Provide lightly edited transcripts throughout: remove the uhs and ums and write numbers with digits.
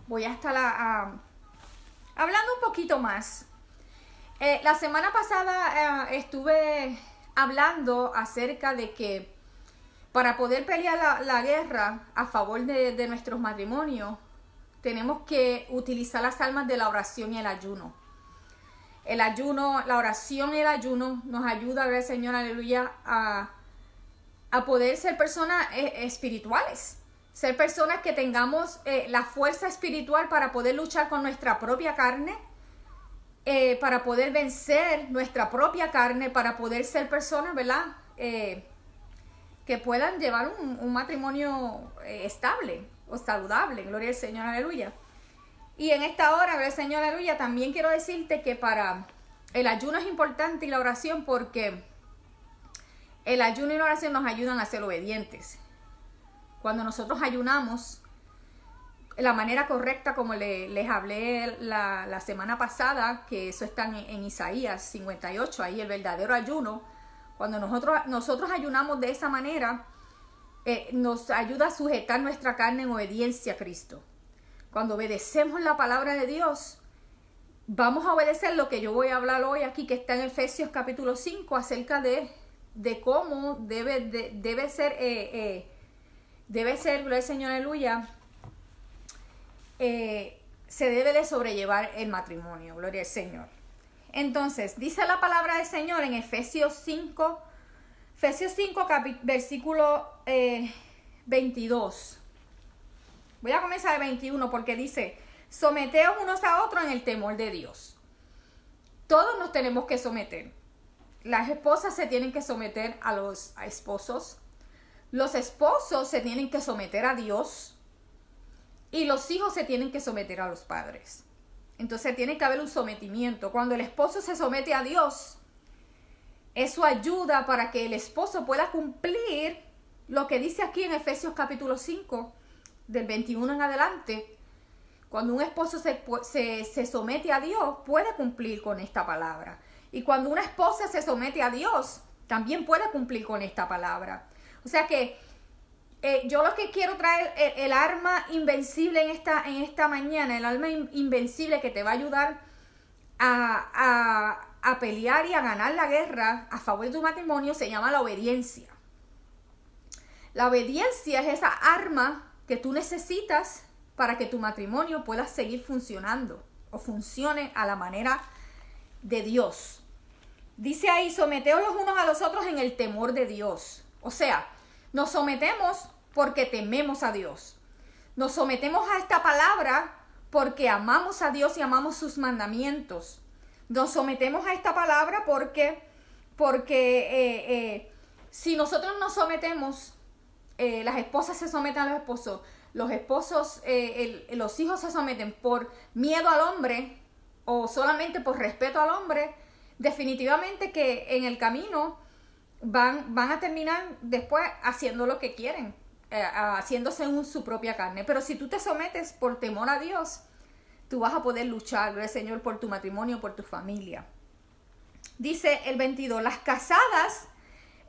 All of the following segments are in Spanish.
voy a estar hablando un poquito más. La semana pasada estuve hablando acerca de que para poder pelear la guerra a favor de nuestros matrimonios, tenemos que utilizar las armas de la oración y el ayuno. El ayuno, la oración y el ayuno nos ayuda, ¿verdad, Señor? Aleluya, a poder ser personas espirituales. Ser personas que tengamos la fuerza espiritual para poder luchar con nuestra propia carne, para poder vencer nuestra propia carne, para poder ser personas, ¿verdad? Que puedan llevar un matrimonio estable o saludable. Gloria al Señor, aleluya. Y en esta hora, ¿verdad, Señor, aleluya? También quiero decirte que para el ayuno es importante y la oración, porque el ayuno y la oración nos ayudan a ser obedientes. Cuando nosotros ayunamos, la manera correcta, como les hablé la semana pasada, que eso está en Isaías 58, ahí el verdadero ayuno, cuando nosotros ayunamos de esa manera, nos ayuda a sujetar nuestra carne en obediencia a Cristo. Cuando obedecemos la palabra de Dios, vamos a obedecer lo que yo voy a hablar hoy aquí, que está en Efesios capítulo 5, acerca de cómo debe ser, gloria al Señor, aleluya, se debe de sobrellevar el matrimonio, gloria al Señor. Entonces, dice la palabra del Señor en Efesios 5, versículo 22. Voy a comenzar el 21 porque dice: someteos unos a otros en el temor de Dios. Todos nos tenemos que someter. Las esposas se tienen que someter a los esposos. Los esposos se tienen que someter a Dios. Y los hijos se tienen que someter a los padres. Entonces tiene que haber un sometimiento. Cuando el esposo se somete a Dios, eso ayuda para que el esposo pueda cumplir lo que dice aquí en Efesios capítulo 5, del 21 en adelante. Cuando un esposo se somete a Dios, puede cumplir con esta palabra. Y cuando una esposa se somete a Dios, también puede cumplir con esta palabra. O sea que yo lo que quiero traer, el arma invencible en esta mañana, el arma invencible que te va a ayudar a pelear y a ganar la guerra a favor de tu matrimonio, se llama la obediencia. La obediencia es esa arma que tú necesitas para que tu matrimonio pueda seguir funcionando o funcione a la manera de Dios. Dice ahí: someteos los unos a los otros en el temor de Dios. O sea, nos sometemos porque tememos a Dios. Nos sometemos a esta palabra porque amamos a Dios y amamos sus mandamientos. Nos sometemos a esta palabra porque si nosotros nos sometemos, las esposas se someten a los esposos, los hijos se someten por miedo al hombre o solamente por respeto al hombre, definitivamente que en el camino van a terminar después haciendo lo que quieren, haciéndose en su propia carne. Pero si tú te sometes por temor a Dios, tú vas a poder luchar, gloria al Señor, por tu matrimonio, por tu familia. Dice el 22: las casadas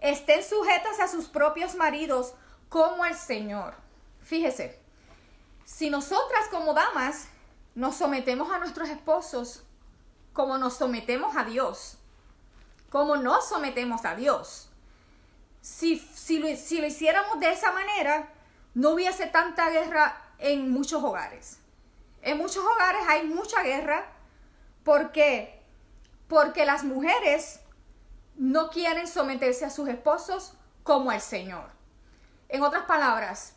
estén sujetas a sus propios maridos como el Señor. Fíjese, si nosotras como damas nos sometemos a nuestros esposos como nos sometemos a Dios, como nos sometemos a Dios, si lo hiciéramos de esa manera, no hubiese tanta guerra en muchos hogares. En muchos hogares hay mucha guerra. ¿Por qué? Porque las mujeres no quieren someterse a sus esposos como el Señor. En otras palabras,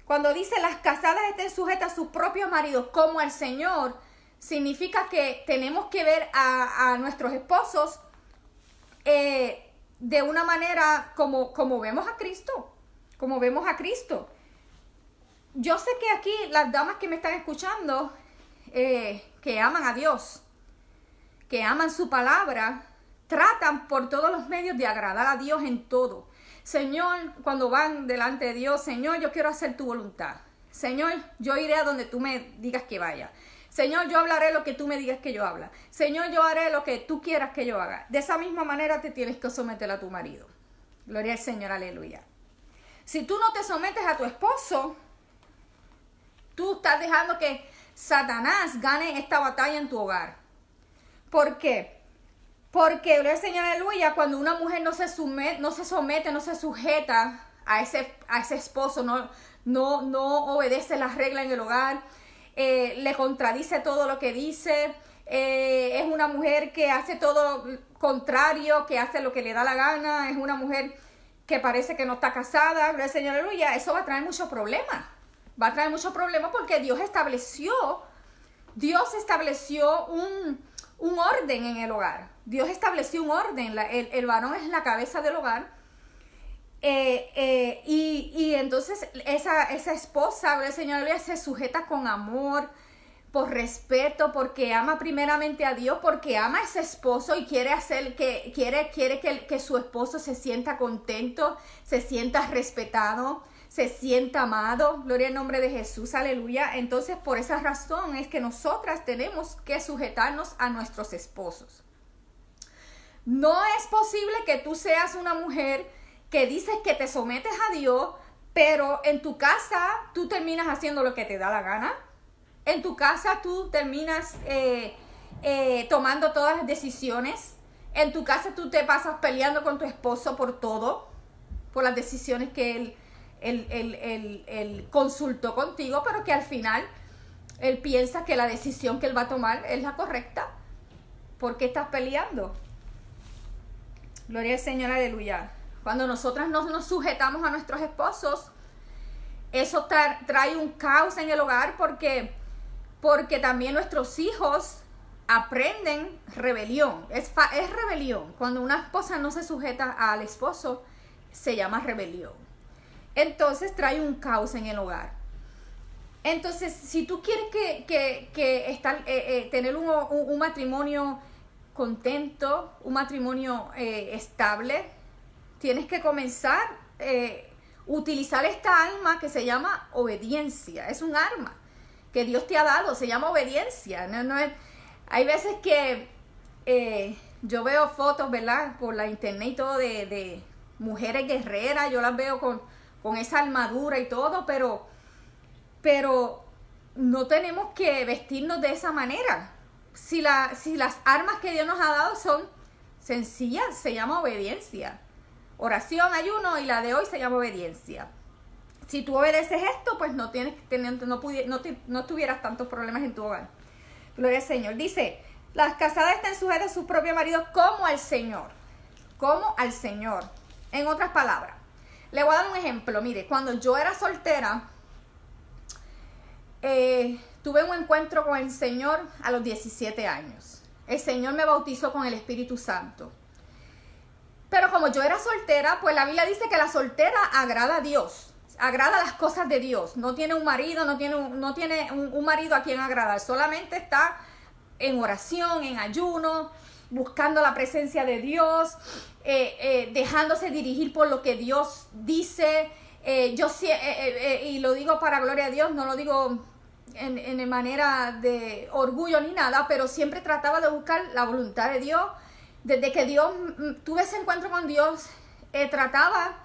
cuando dice las casadas estén sujetas a sus propios maridos como el Señor, significa que tenemos que ver a nuestros esposos de una manera como vemos a Cristo. Como vemos a Cristo. Yo sé que aquí las damas que me están escuchando, que aman a Dios, que aman su palabra, tratan por todos los medios de agradar a Dios en todo. Señor, cuando van delante de Dios: Señor, yo quiero hacer tu voluntad. Señor, yo iré a donde tú me digas que vaya. Señor, yo hablaré lo que tú me digas que yo habla. Señor, yo haré lo que tú quieras que yo haga. De esa misma manera te tienes que someter a tu marido. Gloria al Señor, aleluya. Si tú no te sometes a tu esposo, tú estás dejando que Satanás gane esta batalla en tu hogar. ¿Por qué? Porque, gloria al Señor, aleluya, cuando una mujer no se somete, no se sujeta a ese esposo, no obedece las reglas en el hogar, le contradice todo lo que dice, es una mujer que hace todo contrario, que hace lo que le da la gana, es una mujer que parece que no está casada, gloria al Señor, aleluya, eso va a traer muchos problemas. Va a traer muchos problemas porque Dios estableció un orden en el hogar. Dios estableció un orden. El varón es la cabeza del hogar. Y entonces esa esposa, gloria al Señor, aleluya, se sujeta con amor, por respeto, porque ama primeramente a Dios, porque ama a ese esposo y quiere que su esposo se sienta contento, se sienta respetado, se sienta amado. Gloria al nombre de Jesús, aleluya. Entonces, por esa razón es que nosotras tenemos que sujetarnos a nuestros esposos. No es posible que tú seas una mujer que dices que te sometes a Dios, pero en tu casa tú terminas haciendo lo que te da la gana. En tu casa tú terminas tomando todas las decisiones. En tu casa tú te pasas peleando con tu esposo por todo, por las decisiones que él consultó contigo, pero que al final él piensa que la decisión que él va a tomar es la correcta. ¿Por qué estás peleando? Gloria al Señor, aleluya. Cuando nosotras no nos sujetamos a nuestros esposos, eso trae un caos en el hogar porque también nuestros hijos aprenden rebelión. Es rebelión. Cuando una esposa no se sujeta al esposo, se llama rebelión. Entonces trae un caos en el hogar. Entonces, si tú quieres tener un matrimonio contento, un matrimonio estable, tienes que comenzar a utilizar esta arma que se llama obediencia. Es un arma que Dios te ha dado, se llama obediencia. Hay veces que yo veo fotos, ¿verdad?, por la internet y todo de mujeres guerreras, yo las veo con esa armadura y todo, pero no tenemos que vestirnos de esa manera. Si las armas que Dios nos ha dado son sencillas, se llama obediencia. Oración, ayuno, y la de hoy se llama obediencia. Si tú obedeces esto, pues no tuvieras tantos problemas en tu hogar. Gloria al Señor. Dice, las casadas están sujetas a su propio marido como al Señor. Como al Señor. En otras palabras, le voy a dar un ejemplo. Mire, cuando yo era soltera, tuve un encuentro con el Señor a los 17 años. El Señor me bautizó con el Espíritu Santo. Pero como yo era soltera, pues la Biblia dice que la soltera agrada a Dios. Agrada las cosas de Dios. No tiene un marido, no tiene un marido a quien agradar. Solamente está en oración, en ayuno, buscando la presencia de Dios, dejándose dirigir por lo que Dios dice. Y lo digo para gloria a Dios, no lo digo en manera de orgullo ni nada, pero siempre trataba de buscar la voluntad de Dios. Desde que tuve ese encuentro con Dios, trataba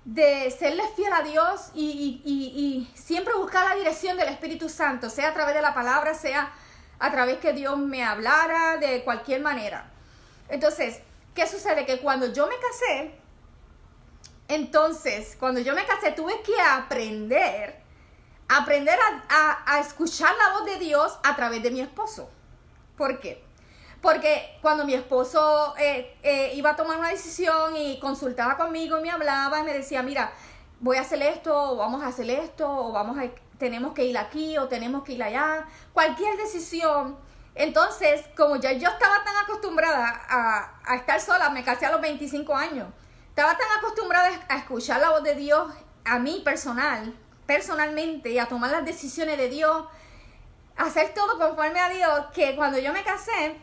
de serle fiel a Dios y siempre buscar la dirección del Espíritu Santo, sea a través de la palabra, sea a través que Dios me hablara, de cualquier manera. Entonces, ¿qué sucede? Que cuando yo me casé, tuve que aprender a escuchar la voz de Dios a través de mi esposo. ¿Por qué? Porque cuando mi esposo iba a tomar una decisión y consultaba conmigo, me hablaba y me decía, mira, voy a hacer esto, o vamos a hacer esto, o tenemos que ir aquí, o tenemos que ir allá, cualquier decisión. Entonces, como ya yo estaba tan acostumbrada a estar sola, me casé a los 25 años, estaba tan acostumbrada a escuchar la voz de Dios a mí personalmente, y a tomar las decisiones de Dios, a hacer todo conforme a Dios, que cuando yo me casé,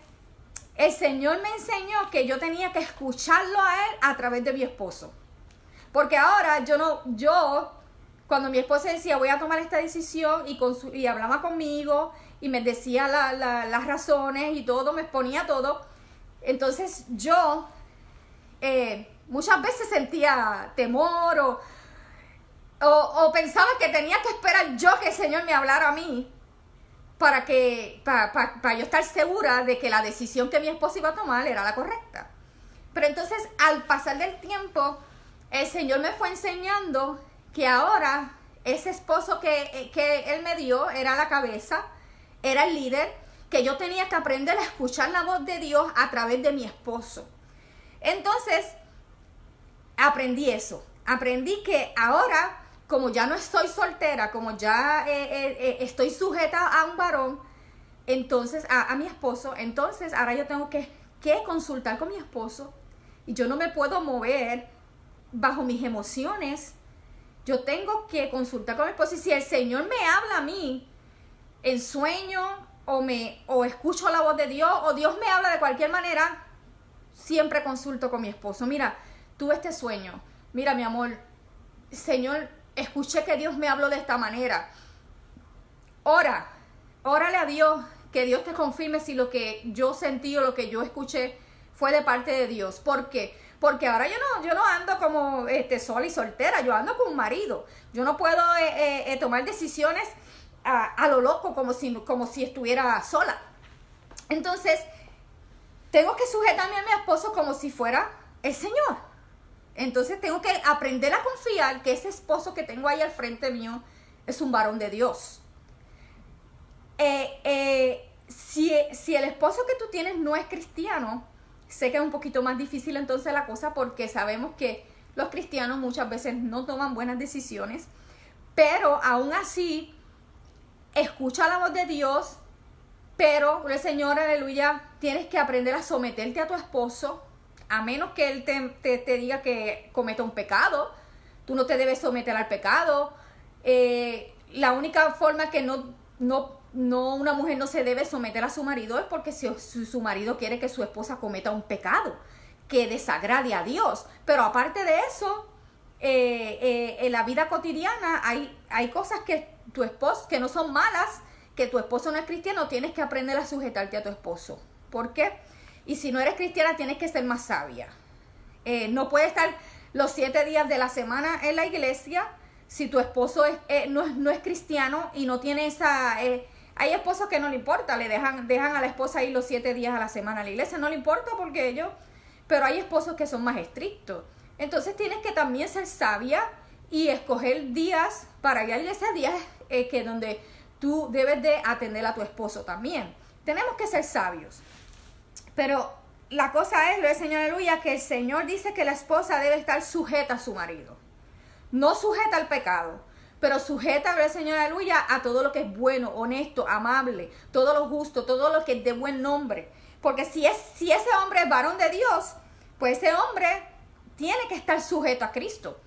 el Señor me enseñó que yo tenía que escucharlo a Él a través de mi esposo. Porque ahora cuando mi esposo decía, voy a tomar esta decisión, y hablaba conmigo, y me decía las razones y todo, me exponía todo, entonces yo muchas veces sentía temor o pensaba que tenía que esperar yo que el Señor me hablara a mí para yo estar segura de que la decisión que mi esposo iba a tomar era la correcta. Pero entonces, al pasar del tiempo, el Señor me fue enseñando que ahora ese esposo que Él me dio era la cabeza, era el líder, que yo tenía que aprender a escuchar la voz de Dios a través de mi esposo. Entonces, aprendí eso. Aprendí que ahora, como ya no estoy soltera, como ya estoy sujeta a un varón, entonces a mi esposo, entonces ahora yo tengo que consultar con mi esposo y yo no me puedo mover bajo mis emociones. Yo tengo que consultar con mi esposo y si el Señor me habla a mí en sueño o escucho la voz de Dios o Dios me habla de cualquier manera, siempre consulto con mi esposo. Mira, tuve este sueño. Mira, mi amor, Señor, escuché que Dios me habló de esta manera. Órale a Dios, que Dios te confirme si lo que yo sentí o lo que yo escuché fue de parte de Dios. ¿Por qué? Porque ahora yo no ando como sola y soltera, yo ando con un marido. Yo no puedo tomar decisiones a lo loco como si estuviera sola. Entonces, tengo que sujetarme a mi esposo como si fuera el Señor. Entonces tengo que aprender a confiar que ese esposo que tengo ahí al frente mío es un varón de Dios. Si el esposo que tú tienes no es cristiano, sé que es un poquito más difícil entonces la cosa porque sabemos que los cristianos muchas veces no toman buenas decisiones, pero aún así escucha la voz de Dios, pero el Señor, aleluya, tienes que aprender a someterte a tu esposo, a menos que Él te diga que cometa un pecado. Tú no te debes someter al pecado. La única forma que una mujer no se debe someter a su marido es porque si su marido quiere que su esposa cometa un pecado que desagrade a Dios. Pero aparte de eso, en la vida cotidiana hay cosas que tu esposo, que no son malas, que tu esposo no es cristiano, tienes que aprender a sujetarte a tu esposo. ¿Por qué? Y si no eres cristiana, tienes que ser más sabia. No puedes estar los 7 días de la semana en la iglesia si tu esposo no es cristiano y no tiene esa... hay esposos que no le importa, le dejan a la esposa ir los 7 días a la semana a la iglesia, no le importa porque ellos... Pero hay esposos que son más estrictos. Entonces tienes que también ser sabia y escoger días para ir a la iglesia, días que donde tú debes de atender a tu esposo también. Tenemos que ser sabios. Pero la cosa es, Señor, aleluya, que el Señor dice que la esposa debe estar sujeta a su marido. No sujeta al pecado, pero sujeta, Señor, aleluya, a todo lo que es bueno, honesto, amable, todo lo justo, todo lo que es de buen nombre. Porque si ese hombre es varón de Dios, pues ese hombre tiene que estar sujeto a Cristo.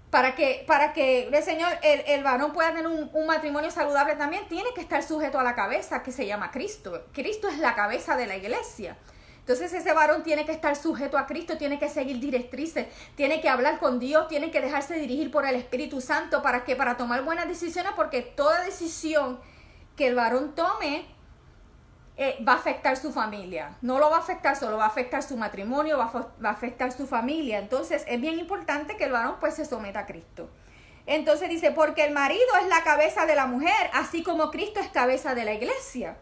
Para que el Señor, el varón pueda tener un matrimonio saludable también, tiene que estar sujeto a la cabeza que se llama Cristo. Cristo es la cabeza de la iglesia. Entonces ese varón tiene que estar sujeto a Cristo, tiene que seguir directrices, tiene que hablar con Dios, tiene que dejarse dirigir por el Espíritu Santo para tomar buenas decisiones, porque toda decisión que el varón tome va a afectar su familia. No lo va a afectar solo, va a afectar su matrimonio, va a afectar su familia. Entonces es bien importante que el varón pues se someta a Cristo. Entonces dice, porque el marido es la cabeza de la mujer, así como Cristo es cabeza de la iglesia,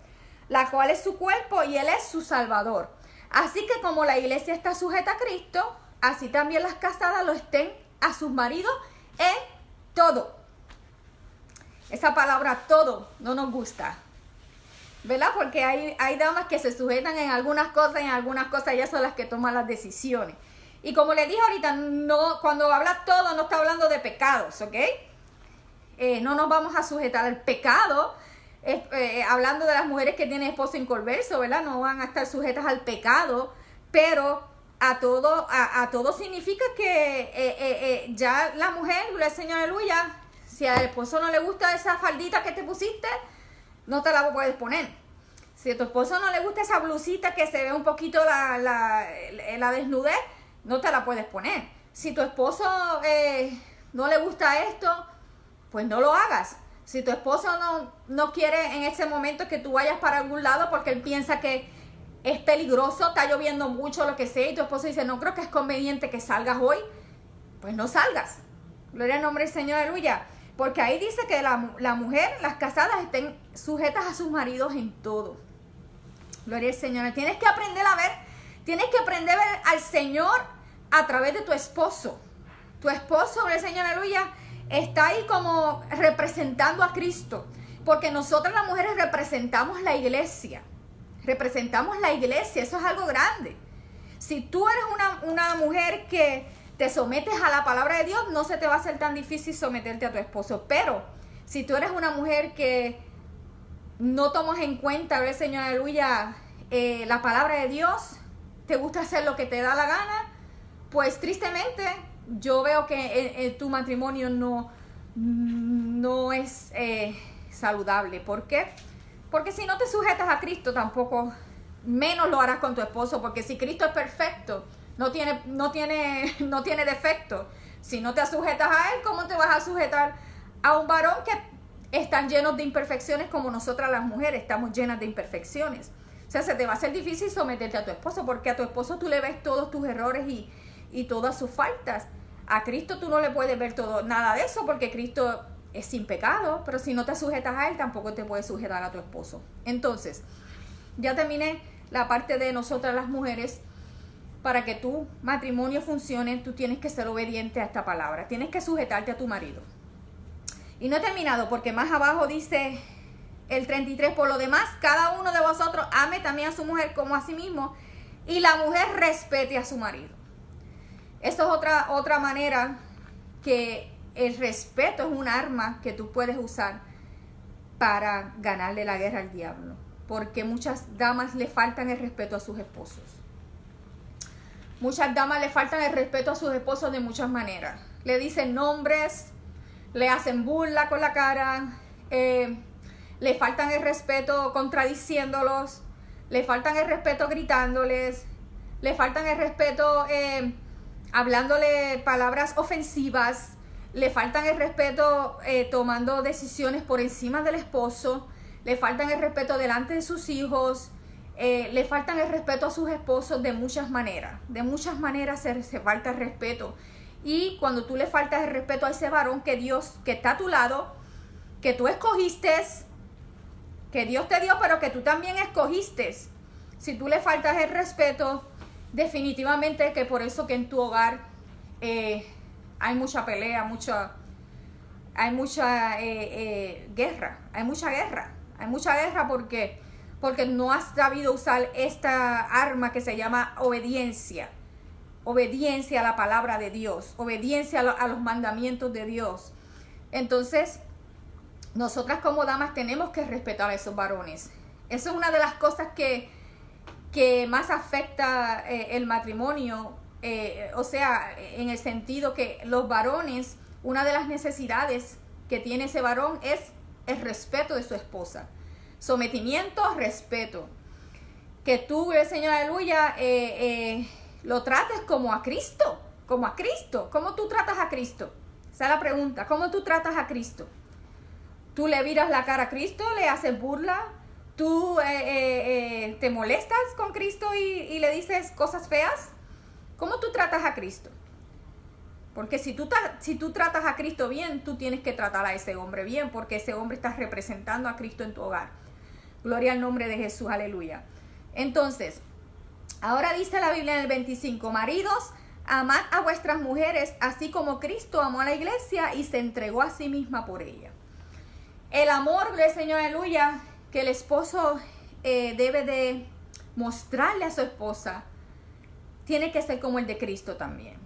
la cual es su cuerpo y Él es su Salvador. Así que como la iglesia está sujeta a Cristo, así también las casadas lo estén a sus maridos en todo. Esa palabra todo no nos gusta, ¿verdad? Porque hay damas que se sujetan en algunas cosas y en algunas cosas ellas son las que toman las decisiones. Y como les dije ahorita, no, cuando habla todo no está hablando de pecados, ¿ok? No nos vamos a sujetar al pecado. Hablando de las mujeres que tienen esposo inconverso, ¿verdad? No van a estar sujetas al pecado, pero a todo significa que ya la mujer, el Señor, aleluya, si al esposo no le gusta esa faldita que te pusiste, no te la puedes poner. Si a tu esposo no le gusta esa blusita que se ve un poquito la desnudez, no te la puedes poner. Si tu esposo no le gusta esto, pues no lo hagas. Si tu esposo no quiere en ese momento que tú vayas para algún lado porque él piensa que es peligroso, está lloviendo mucho, lo que sea, y tu esposo dice, no creo que es conveniente que salgas hoy, pues no salgas. Gloria al nombre del Señor, aleluya. Porque ahí dice que la mujer, las casadas, estén sujetas a sus maridos en todo. Gloria al Señor. Tienes que aprender a ver, tienes que aprender a ver al Señor a través de tu esposo. Tu esposo, gloria al Señor, aleluya, está ahí como representando a Cristo. Porque nosotras las mujeres representamos la iglesia. Representamos la iglesia, eso es algo grande. Si tú eres una mujer que te sometes a la palabra de Dios, no se te va a hacer tan difícil someterte a tu esposo. Pero si tú eres una mujer que no tomas en cuenta, gloria al Señor, aleluya, la palabra de Dios, te gusta hacer lo que te da la gana, pues tristemente yo veo que tu matrimonio no es saludable. ¿Por qué? Porque si no te sujetas a Cristo, tampoco menos lo harás con tu esposo, porque si Cristo es perfecto, no tiene defecto. Si no te sujetas a Él, ¿cómo te vas a sujetar a un varón que están llenos de imperfecciones como nosotras las mujeres estamos llenas de imperfecciones? O sea, se te va a hacer difícil someterte a tu esposo, porque a tu esposo tú le ves todos tus errores y todas sus faltas. A Cristo tú no le puedes ver nada de eso, porque Cristo es sin pecado, pero si no te sujetas a Él, tampoco te puedes sujetar a tu esposo. Entonces, ya terminé la parte de nosotras las mujeres. Para que tu matrimonio funcione, tú tienes que ser obediente a esta palabra. Tienes que sujetarte a tu marido. Y no he terminado, porque más abajo dice el 33, por lo demás, cada uno de vosotros ame también a su mujer como a sí mismo, y la mujer respete a su marido. Esto es otra manera que el respeto es un arma que tú puedes usar para ganarle la guerra al diablo. Porque muchas damas le faltan el respeto a sus esposos. Muchas damas le faltan el respeto a sus esposos de muchas maneras. Le dicen nombres, le hacen burla con la cara, le faltan el respeto contradiciéndolos, le faltan el respeto gritándoles, le faltan el respeto hablándole palabras ofensivas, le faltan el respeto tomando decisiones por encima del esposo, le faltan el respeto delante de sus hijos. Le faltan el respeto a sus esposos de muchas maneras. De muchas maneras se falta el respeto. Y cuando tú le faltas el respeto a ese varón que está a tu lado, que tú escogiste, que Dios te dio, pero que tú también escogiste. Si tú le faltas el respeto, definitivamente que por eso que en tu hogar hay mucha pelea, hay mucha guerra. Hay mucha guerra porque no has sabido usar esta arma que se llama obediencia. Obediencia a la palabra de Dios. Obediencia a los mandamientos de Dios. Entonces, nosotras como damas tenemos que respetar a esos varones. Eso es una de las cosas que más afecta el matrimonio. O sea, en el sentido que los varones, una de las necesidades que tiene ese varón es el respeto de su esposa. Sometimiento, respeto. Que tú, Señor, aleluya, lo trates como a Cristo. Como a Cristo. ¿Cómo tú tratas a Cristo? Esa es la pregunta. ¿Cómo tú tratas a Cristo? ¿Tú le viras la cara a Cristo? ¿Le haces burla? ¿Tú te molestas con Cristo y le dices cosas feas? ¿Cómo tú tratas a Cristo? Porque si tú tratas a Cristo bien, tú tienes que tratar a ese hombre bien, porque ese hombre está representando a Cristo en tu hogar. Gloria al nombre de Jesús, aleluya. Entonces, ahora dice la Biblia en el 25, maridos, amad a vuestras mujeres, así como Cristo amó a la iglesia y se entregó a sí misma por ella. El amor del Señor, aleluya, que el esposo debe de mostrarle a su esposa, tiene que ser como el de Cristo también.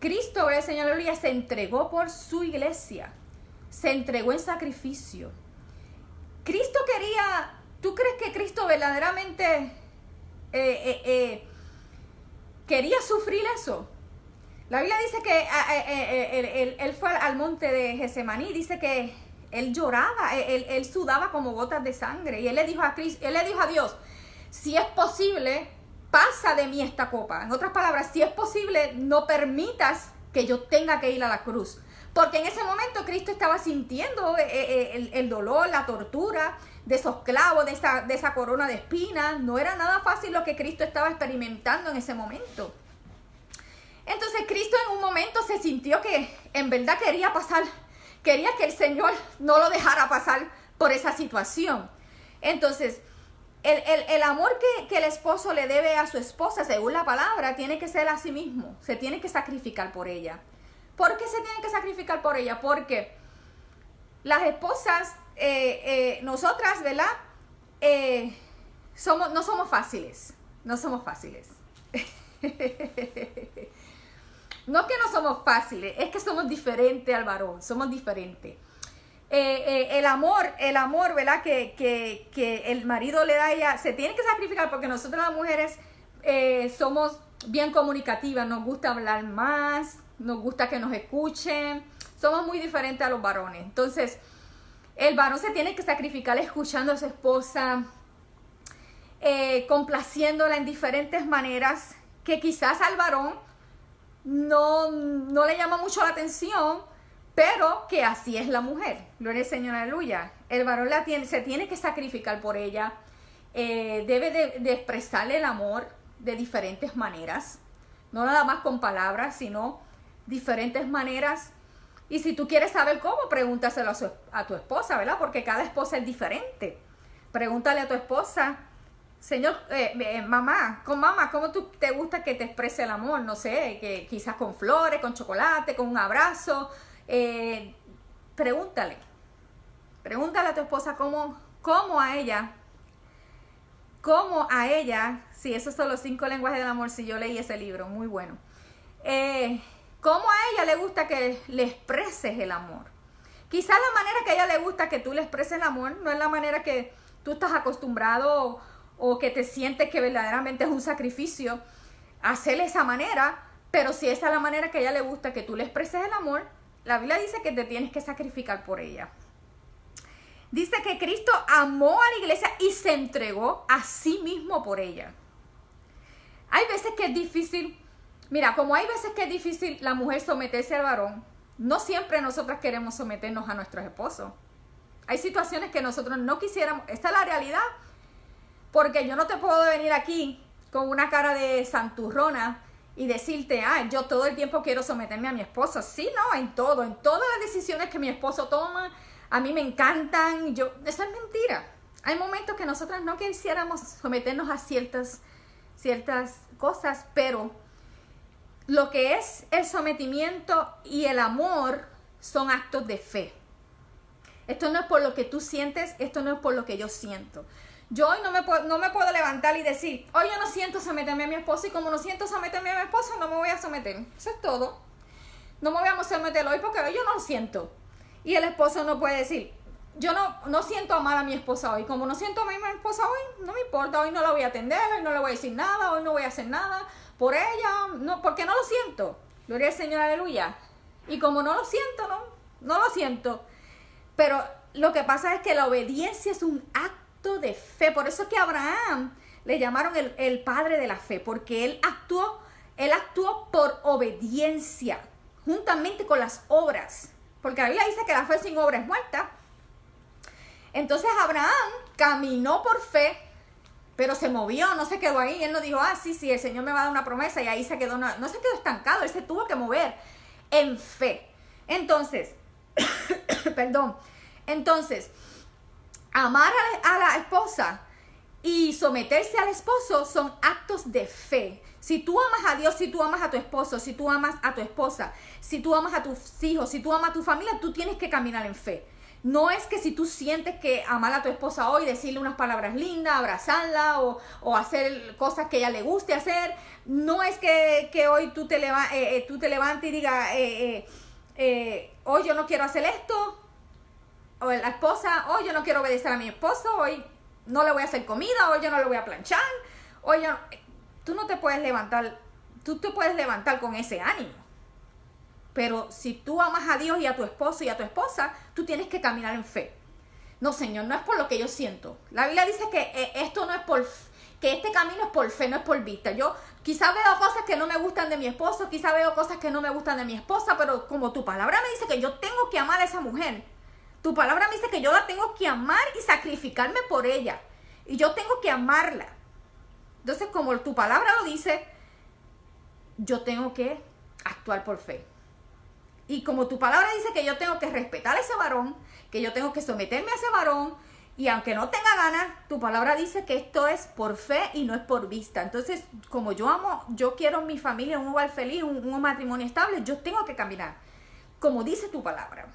Cristo, el Señor, aleluya, se entregó por su iglesia, se entregó en sacrificio. Cristo quería, ¿tú crees que Cristo verdaderamente quería sufrir eso? La Biblia dice que él fue al monte de Getsemaní, dice que él lloraba, él sudaba como gotas de sangre, y él le dijo a Dios, si es posible, pasa de mí esta copa. En otras palabras, si es posible, no permitas que yo tenga que ir a la cruz. Porque en ese momento Cristo estaba sintiendo el dolor, la tortura de esos clavos, de esa corona de espinas. No era nada fácil lo que Cristo estaba experimentando en ese momento. Entonces Cristo en un momento se sintió que en verdad quería que el Señor no lo dejara pasar por esa situación. Entonces, el amor que el esposo le debe a su esposa, según la palabra, tiene que ser a sí mismo. Se tiene que sacrificar por ella. ¿Por qué se tiene que sacrificar por ella? Porque las esposas, nosotras, ¿verdad? No somos fáciles. No somos fáciles. No que no somos fáciles, es que somos diferentes al varón, somos diferentes. El amor, ¿verdad? Que el marido le da a ella, se tiene que sacrificar porque nosotros las mujeres somos bien comunicativas, nos gusta hablar más, nos gusta que nos escuchen, somos muy diferentes a los varones. Entonces, el varón se tiene que sacrificar escuchando a su esposa, complaciéndola en diferentes maneras, que quizás al varón no le llama mucho la atención, pero que así es la mujer. Gloria al Señor, aleluya. El varón se tiene que sacrificar por ella, debe de expresarle el amor de diferentes maneras, no nada más con palabras, sino diferentes maneras. Y si tú quieres saber cómo, pregúntaselo a tu esposa, ¿verdad? Porque cada esposa es diferente. Pregúntale a tu esposa, Señor, mamá, ¿cómo te gusta que te exprese el amor? No sé, que quizás con flores, con chocolate, con un abrazo. Pregúntale a tu esposa cómo a ella, sí, esos son los 5 lenguajes del amor, si yo leí ese libro, muy bueno. Cómo a ella le gusta que le expreses el amor. Quizás la manera que a ella le gusta que tú le expreses el amor no es la manera que tú estás acostumbrado o que te sientes que verdaderamente es un sacrificio hacerle esa manera, pero si esa es la manera que a ella le gusta que tú le expreses el amor, la Biblia dice que te tienes que sacrificar por ella. Dice que Cristo amó a la iglesia y se entregó a sí mismo por ella. Hay veces que es difícil, mira, como hay veces que es difícil la mujer someterse al varón, no siempre nosotras queremos someternos a nuestros esposos. Hay situaciones que nosotros no quisiéramos, esta es la realidad, porque yo no te puedo venir aquí con una cara de santurrona y decirte, yo todo el tiempo quiero someterme a mi esposo. Sí, no, en todas las decisiones que mi esposo toma, a mí me encantan. Eso es mentira. Hay momentos que nosotras no quisiéramos someternos a ciertas cosas, pero lo que es el sometimiento y el amor son actos de fe. Esto no es por lo que tú sientes, esto no es por lo que yo siento. Yo hoy no me puedo levantar y decir, hoy yo no siento someterme a mi esposo, y como no siento someterme a mi esposo, no me voy a someter. Eso es todo. No me voy a someter hoy porque hoy yo no lo siento. Y el esposo no puede decir, yo no siento amar a mi esposa hoy. Como no siento amar a mi esposa hoy, no me importa, hoy no la voy a atender, hoy no le voy a decir nada, hoy no voy a hacer nada por ella, no, porque no lo siento. Gloria al Señor, aleluya. Y como no lo siento, no lo siento. Pero lo que pasa es que la obediencia es un acto de fe. Por eso es que a Abraham le llamaron el padre de la fe, porque él actuó por obediencia, juntamente con las obras. Porque la Biblia dice que la fe sin obra es muerta. Entonces Abraham caminó por fe, pero se movió, no se quedó ahí. Él no dijo, sí, el Señor me va a dar una promesa, y ahí se quedó. No se quedó estancado, él se tuvo que mover en fe. Entonces, entonces, amar a la esposa y someterse al esposo son actos de fe. Si tú amas a Dios, si tú amas a tu esposo, si tú amas a tu esposa, si tú amas a tus hijos, si tú amas a tu familia, tú tienes que caminar en fe. No es que si tú sientes que amar a tu esposa hoy, decirle unas palabras lindas, abrazarla o hacer cosas que a ella le guste hacer, no es que hoy tú te levantes y digas, hoy yo no quiero hacer esto, o la esposa, hoy yo no quiero obedecer a mi esposo, hoy no le voy a hacer comida, hoy yo no le voy a planchar, tú no te puedes levantar, tú te puedes levantar con ese ánimo. Pero si tú amas a Dios y a tu esposo y a tu esposa, tú tienes que caminar en fe. No, Señor, no es por lo que yo siento. La Biblia dice que esto no es que este camino es por fe, no es por vista. Yo quizás veo cosas que no me gustan de mi esposo, quizás veo cosas que no me gustan de mi esposa, pero como tu palabra me dice que yo tengo que amar a esa mujer, tu palabra me dice que yo la tengo que amar y sacrificarme por ella. Y yo tengo que amarla. Entonces, como tu palabra lo dice, yo tengo que actuar por fe. Y como tu palabra dice que yo tengo que respetar a ese varón, que yo tengo que someterme a ese varón, y aunque no tenga ganas, tu palabra dice que esto es por fe y no es por vista. Entonces, como yo quiero mi familia, un hogar feliz, un matrimonio estable, yo tengo que caminar como dice tu palabra.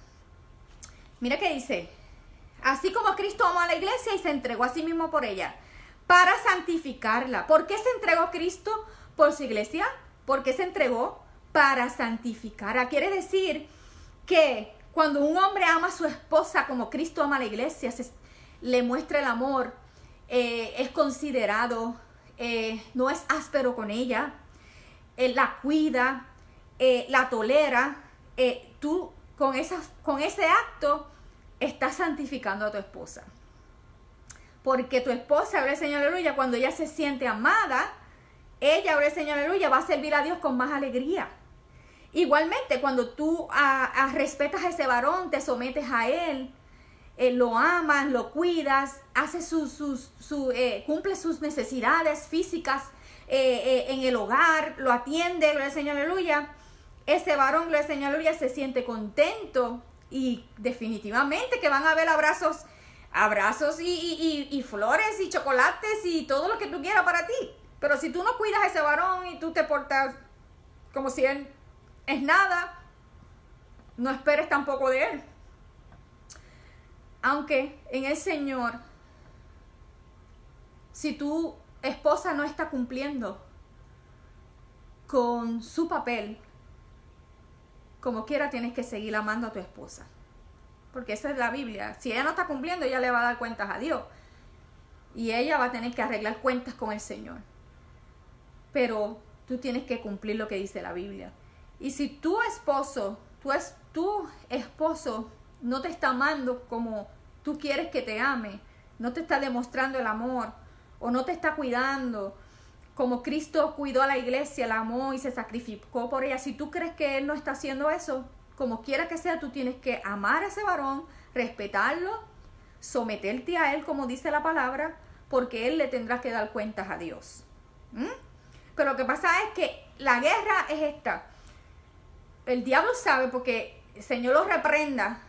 Mira que dice, así como Cristo amó a la iglesia y se entregó a sí mismo por ella, para santificarla. ¿Por qué se entregó Cristo por su iglesia? ¿Por qué se entregó? Para santificarla. Quiere decir que cuando un hombre ama a su esposa como Cristo ama a la iglesia, le muestra el amor, es considerado, no es áspero con ella, la cuida, la tolera, tú con ese acto estás santificando a tu esposa. Porque tu esposa, gloria al Señor, aleluya, cuando ella se siente amada, ella, gloria al Señor, aleluya, va a servir a Dios con más alegría. Igualmente, cuando tú respetas a ese varón, te sometes a él, lo amas, lo cuidas, hace cumple sus necesidades físicas en el hogar, lo atiende, gloria al Señor, aleluya. Ese varón, gloria al Señor, aleluya, se siente contento y definitivamente que van a haber abrazos y flores y chocolates y todo lo que tú quieras para ti. Pero si tú no cuidas a ese varón y tú te portas como si él es nada, no esperes tampoco de él. Aunque en el Señor, si tu esposa no está cumpliendo con su papel, como quiera tienes que seguir amando a tu esposa. Porque esa es la Biblia. Si ella no está cumpliendo, ella le va a dar cuentas a Dios. Y ella va a tener que arreglar cuentas con el Señor. Pero tú tienes que cumplir lo que dice la Biblia. Y si tu esposo no te está amando como tú quieres que te ame, no te está demostrando el amor, o no te está cuidando, como Cristo cuidó a la iglesia, la amó y se sacrificó por ella. Si tú crees que Él no está haciendo eso, como quiera que sea, tú tienes que amar a ese varón, respetarlo, someterte a Él, como dice la palabra, porque Él le tendrá que dar cuentas a Dios. Pero lo que pasa es que la guerra es esta. El diablo sabe, porque el Señor lo reprenda,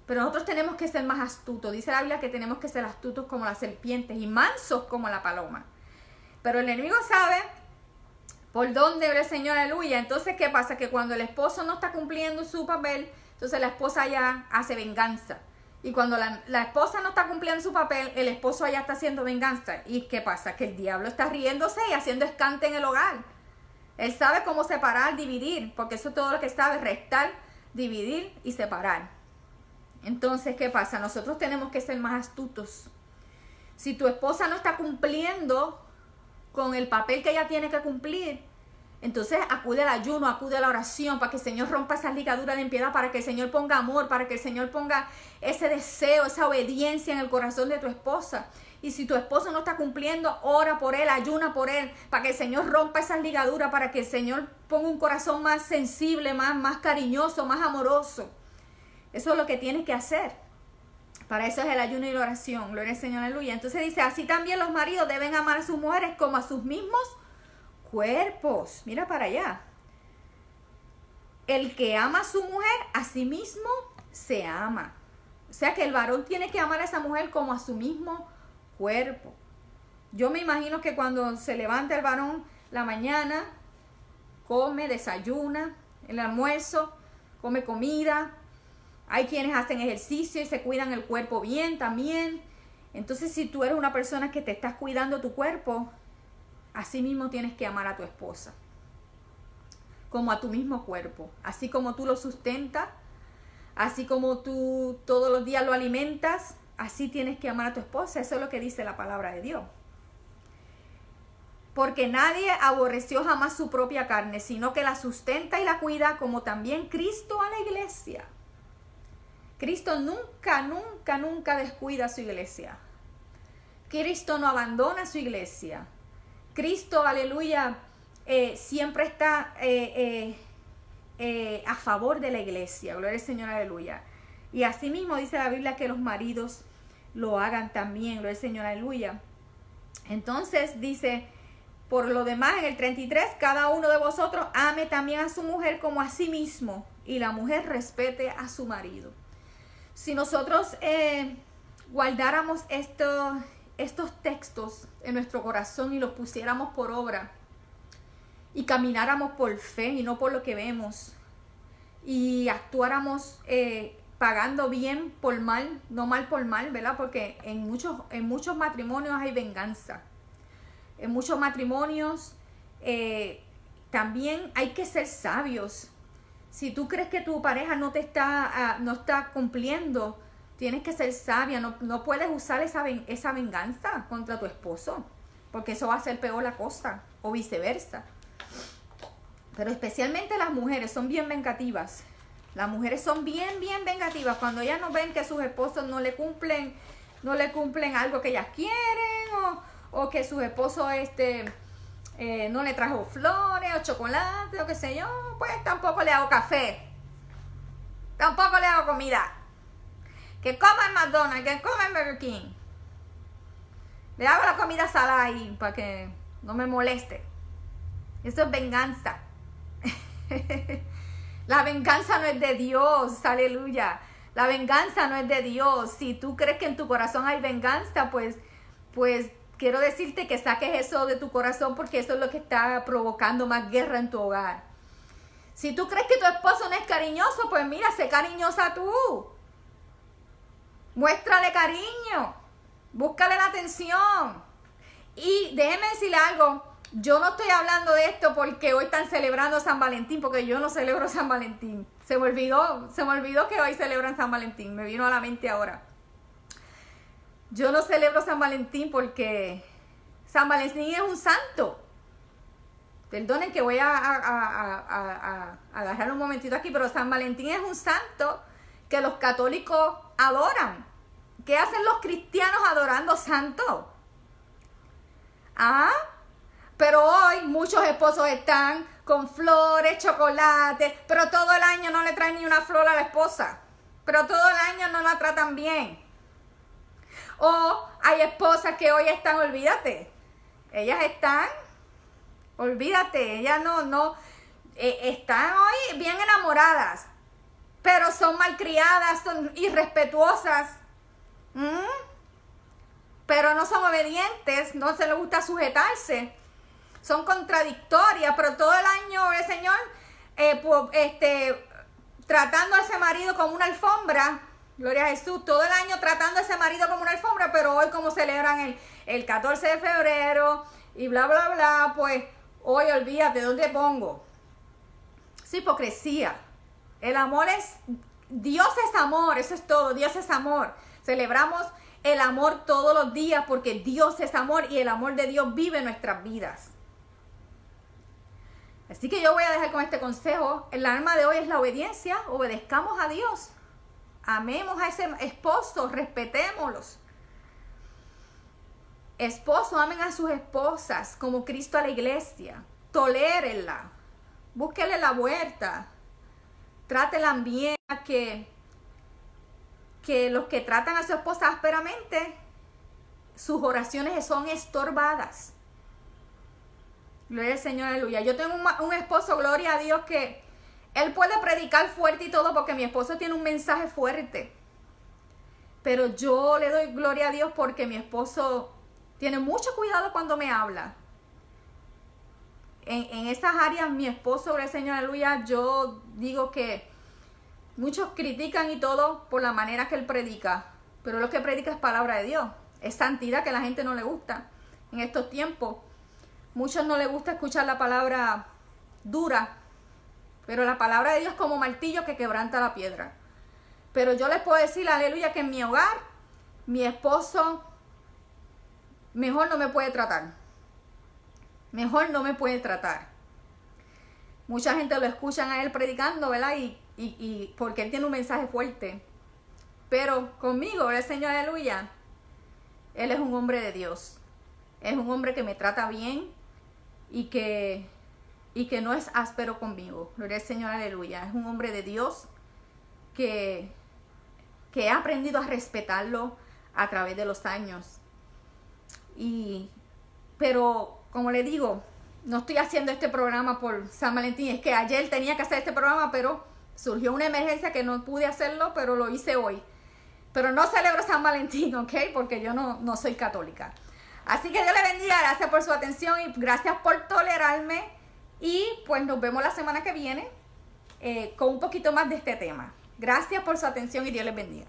pero nosotros tenemos que ser más astutos. Dice la Biblia que tenemos que ser astutos como las serpientes y mansos como la paloma. Pero el enemigo sabe por dónde va el Señor, aleluya. Entonces, ¿qué pasa? Que cuando el esposo no está cumpliendo su papel, entonces la esposa ya hace venganza. Y cuando la esposa no está cumpliendo su papel, el esposo allá está haciendo venganza. ¿Y qué pasa? Que el diablo está riéndose y haciendo escante en el hogar. Él sabe cómo separar, dividir, porque eso es todo lo que sabe, restar, dividir y separar. Entonces, ¿qué pasa? Nosotros tenemos que ser más astutos. Si tu esposa no está cumpliendo con el papel que ella tiene que cumplir, entonces acude al ayuno, acude a la oración para que el Señor rompa esas ligaduras de impiedad, para que el Señor ponga amor, para que el Señor ponga ese deseo, esa obediencia en el corazón de tu esposa. Y si tu esposo no está cumpliendo, ora por él, ayuna por él, para que el Señor rompa esas ligaduras, para que el Señor ponga un corazón más sensible, más cariñoso, más amoroso. Eso es lo que tienes que hacer. Para eso es el ayuno y la oración. Gloria al Señor, aleluya. Entonces dice, así también los maridos deben amar a sus mujeres como a sus mismos cuerpos. Mira para allá. El que ama a su mujer, a sí mismo se ama. O sea que el varón tiene que amar a esa mujer como a su mismo cuerpo. Yo me imagino que cuando se levanta el varón la mañana, come, desayuna, el almuerzo, come comida. Hay quienes hacen ejercicio y se cuidan el cuerpo bien también. Entonces, si tú eres una persona que te estás cuidando tu cuerpo, así mismo tienes que amar a tu esposa, como a tu mismo cuerpo. Así como tú lo sustentas, así como tú todos los días lo alimentas, así tienes que amar a tu esposa. Eso es lo que dice la palabra de Dios. Porque nadie aborreció jamás su propia carne, sino que la sustenta y la cuida, como también Cristo a la iglesia. Cristo nunca descuida a su iglesia. Cristo no abandona a su iglesia. Cristo, aleluya, siempre está a favor de la iglesia. Gloria al Señor, aleluya. Y asimismo dice la Biblia que los maridos lo hagan también. Gloria al Señor, aleluya. Entonces dice, Por lo demás, en el 33, cada uno de vosotros ame también a su mujer como a sí mismo, y la mujer respete a su marido. Si nosotros guardáramos estos textos en nuestro corazón y los pusiéramos por obra, y camináramos por fe y no por lo que vemos, y actuáramos pagando bien por mal, no mal por mal, ¿verdad? Porque en muchos matrimonios hay venganza. En muchos matrimonios también hay que ser sabios. Si tú crees que tu pareja no está cumpliendo, tienes que ser sabia. No puedes usar esa venganza contra tu esposo, porque eso va a hacer peor la cosa, o viceversa. Pero especialmente las mujeres son bien vengativas. Las mujeres son bien vengativas. Cuando ellas no ven que sus esposos no le cumplen algo que ellas quieren, o que su esposo no le trajo flores o chocolate o qué sé yo, pues tampoco le hago café, tampoco le hago comida, que coma en McDonald's, que coma en Burger King, le hago la comida salada ahí para que no me moleste. Eso es venganza. La venganza no es de Dios, aleluya. La venganza no es de Dios. Si tú crees que en tu corazón hay venganza, pues quiero decirte que saques eso de tu corazón, porque eso es lo que está provocando más guerra en tu hogar. Si tú crees que tu esposo no es cariñoso, pues mira, sé cariñosa tú. Muéstrale cariño. Búscale la atención. Y déjeme decirle algo. Yo no estoy hablando de esto porque hoy están celebrando San Valentín, porque yo no celebro San Valentín. Se me olvidó que hoy celebran San Valentín. Me vino a la mente ahora. Yo no celebro San Valentín porque San Valentín es un santo. Perdonen que voy a agarrar un momentito aquí, pero San Valentín es un santo que los católicos adoran. ¿Qué hacen los cristianos adorando santos? ¿Ah? Pero hoy muchos esposos están con flores, chocolate, pero todo el año no le traen ni una flor a la esposa. Pero todo el año no la tratan bien. O hay esposas que hoy están, olvídate, ellas están están hoy bien enamoradas, pero son malcriadas, son irrespetuosas, pero no son obedientes, no se les gusta sujetarse, son contradictorias, pero todo el año el Señor tratando a ese marido como una alfombra. Gloria a Jesús, todo el año tratando a ese marido como una alfombra, pero hoy como celebran el 14 de febrero y bla, bla, bla, pues hoy olvídate, ¿dónde pongo? Es hipocresía. El amor Dios es amor, eso es todo, Dios es amor. Celebramos el amor todos los días porque Dios es amor y el amor de Dios vive en nuestras vidas. Así que yo voy a dejar con este consejo. El arma de hoy es la obediencia, obedezcamos a Dios. Amemos a ese esposo, respetémoslos. Esposos, amen a sus esposas como Cristo a la iglesia. Tolérenla. Búsquenle la vuelta. Trátenla bien. Que los que tratan a su esposa ásperamente, sus oraciones son estorbadas. Gloria al Señor, aleluya. Yo tengo un esposo, gloria a Dios, que él puede predicar fuerte y todo porque mi esposo tiene un mensaje fuerte. Pero yo le doy gloria a Dios porque mi esposo tiene mucho cuidado cuando me habla. En esas áreas, mi esposo, gloria al Señor, aleluya, yo digo que muchos critican y todo por la manera que él predica. Pero lo que predica es palabra de Dios. Es santidad que a la gente no le gusta. En estos tiempos, muchos no les gusta escuchar la palabra dura. Pero la palabra de Dios es como martillo que quebranta la piedra. Pero yo les puedo decir, aleluya, que en mi hogar, mi esposo mejor no me puede tratar. Mejor no me puede tratar. Mucha gente lo escuchan a él predicando, ¿verdad? Y porque él tiene un mensaje fuerte. Pero conmigo, el Señor, aleluya, él es un hombre de Dios. Es un hombre que me trata bien y que no es áspero conmigo. Gloria al Señor, aleluya. Es un hombre de Dios que he aprendido a respetarlo a través de los años. Pero como le digo, no estoy haciendo este programa por San Valentín. Es que ayer tenía que hacer este programa, pero surgió una emergencia que no pude hacerlo, pero lo hice hoy. Pero no celebro San Valentín, ¿ok? Porque yo no soy católica. Así que Dios le bendiga, gracias por su atención y gracias por tolerarme. Y pues nos vemos la semana que viene con un poquito más de este tema. Gracias por su atención y Dios les bendiga.